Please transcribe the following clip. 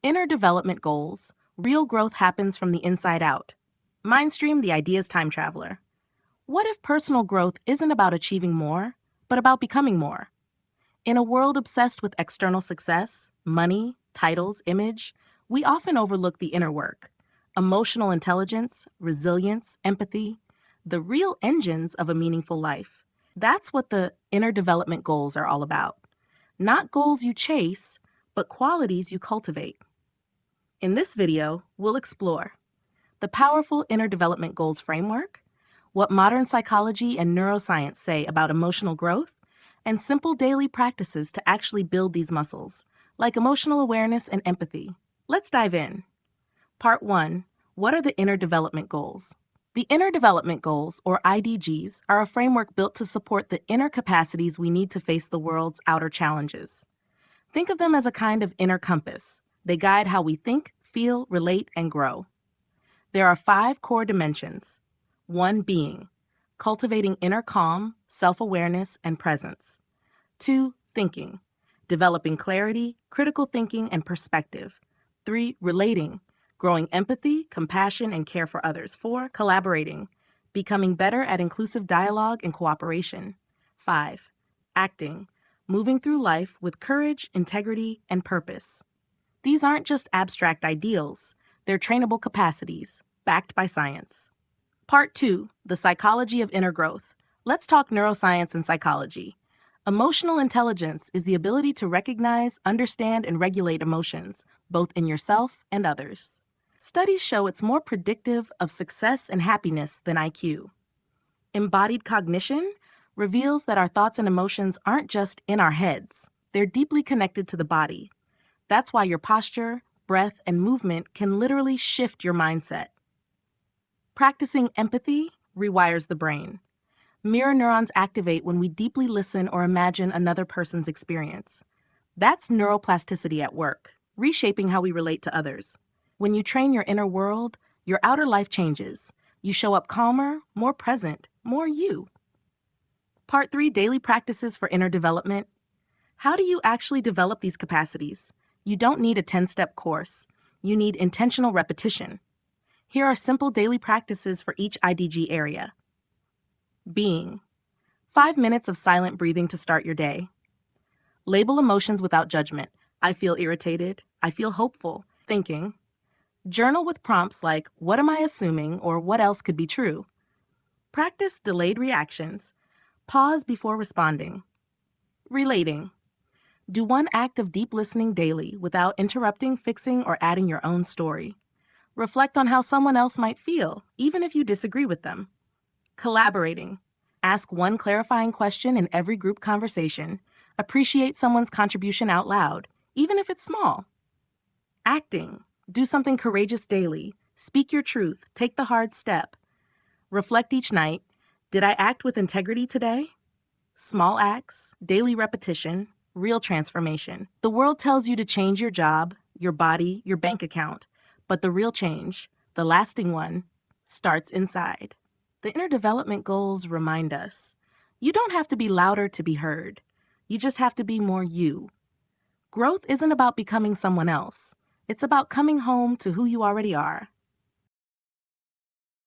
Inner development goals. Real growth happens from the inside out. Mindstream, the ideas time traveler. What if personal growth isn't about achieving more, but about becoming more? In a world obsessed with external success, money, titles, image, we often overlook the inner work. Emotional intelligence, resilience, empathy, the real engines of a meaningful life. That's what the inner development goals are all about. Not goals you chase, but qualities you cultivate. In this video, we'll explore the powerful inner development goals framework, what modern psychology and neuroscience say about emotional growth, and simple daily practices to actually build these muscles, like emotional awareness and empathy. Let's dive in. Part 1. What are the inner development goals? The inner development goals, or IDGs, are a framework built to support the inner capacities we need to face the world's outer challenges. Think of them as a kind of inner compass. They guide how we think, feel, relate, and grow. There are 5 core dimensions. 1. Being, cultivating inner calm, self-awareness, and presence. 2. Thinking, developing clarity, critical thinking, and perspective. 3. Relating, growing empathy, compassion, and care for others. 4. Collaborating, becoming better at inclusive dialogue and cooperation. 5. Acting, moving through life with courage, integrity, and purpose. These aren't just abstract ideals, they're trainable capacities, backed by science. Part 2. The psychology of inner growth. Let's talk neuroscience and psychology. Emotional intelligence is the ability to recognize, understand, and regulate emotions, both in yourself and others. Studies show it's more predictive of success and happiness than IQ. Embodied cognition reveals that our thoughts and emotions aren't just in our heads, they're deeply connected to the body. That's why your posture, breath, and movement can literally shift your mindset. Practicing empathy rewires the brain. Mirror neurons activate when we deeply listen or imagine another person's experience. That's neuroplasticity at work, reshaping how we relate to others. When you train your inner world, your outer life changes. You show up calmer, more present, more you. Part 3. Daily practices for inner development. How do you actually develop these capacities? You don't need a 10-step course. You need intentional repetition. Here are simple daily practices for each IDG area. Being. 5 minutes of silent breathing to start your day. Label emotions without judgment. I feel irritated. I feel hopeful. Thinking. Journal with prompts like, what am I assuming, or what else could be true? Practice delayed reactions. Pause before responding. Relating. Do one act of deep listening daily without interrupting, fixing, or adding your own story. Reflect on how someone else might feel, even if you disagree with them. Collaborating. Ask one clarifying question in every group conversation. Appreciate someone's contribution out loud, even if it's small. Acting. Do something courageous daily. Speak your truth. Take the hard step. Reflect each night. Did I act with integrity today? Small acts, daily repetition, real transformation. The world tells you to change your job, your body, your bank account, but the real change, the lasting one, starts inside. The inner development goals remind us, you don't have to be louder to be heard. You just have to be more you. Growth isn't about becoming someone else. It's about coming home to who you already are.